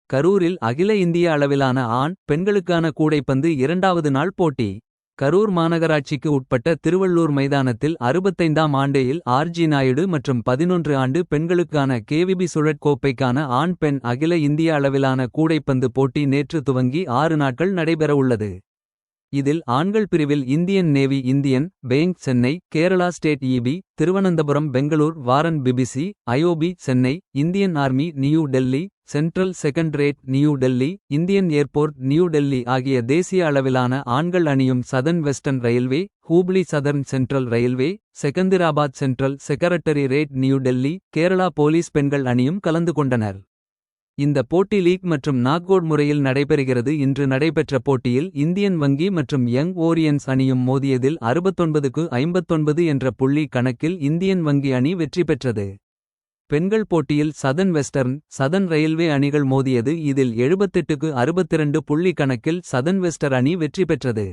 கரூரில் அகில இந்திய அளவிலான ஆண் பெண்களுக்கான கூடைப்பந்து இரண்டாவது நாள் போட்டி. கரூர் மாநகராட்சிக்கு உட்பட்ட திருவள்ளூர் மைதானத்தில் 65ஆம் ஆண்டேயில் ஆர்ஜி நாயுடு மற்றும் 11 ஆண்டு பெண்களுக்கான கேவிபி சுழற்கோப்பைக்கான ஆண் பெண் அகில இந்திய அளவிலான கூடைப்பந்து போட்டி நேற்று துவங்கி 6 நாட்கள் நடைபெறவுள்ளது. இதில் ஆண்கள் பிரிவில் Indian Navy Indian Bank Chennai Kerala State EB Thiruvananthapuram Bangalore வாரன் BPC IOB Chennai Indian Army New Delhi Central Secretariat New Delhi Indian Airport New Delhi ஆகிய தேசிய அளவிலான ஆண்கள் அணியும் Southern Western Railway Hubli Southern Central Railway Secunderabad Central Secretariat New Delhi Kerala Police பெண்கள் அணியும் கலந்து கொண்டனர். இந்த போட்டி லீக் மற்றும் நாக்அவுட் முறையில் நடைபெறுகிறது. இன்று நடைபெற்ற போட்டியில் இந்தியன் வங்கி மற்றும் யங் ஓரியன்ஸ் அணியும் மோதியதில் 69க்கு 59 என்ற புள்ளி கணக்கில் இந்தியன் வங்கி அணி வெற்றி பெற்றது. பெண்கள் போட்டியில் சதர்ன் வெஸ்டர்ன் சதர்ன் ரயில்வே அணிகள் மோதியது. இதில் 78க்கு 62 புள்ளி கணக்கில் சதர்ன் வெஸ்டர் அணி வெற்றி பெற்றது.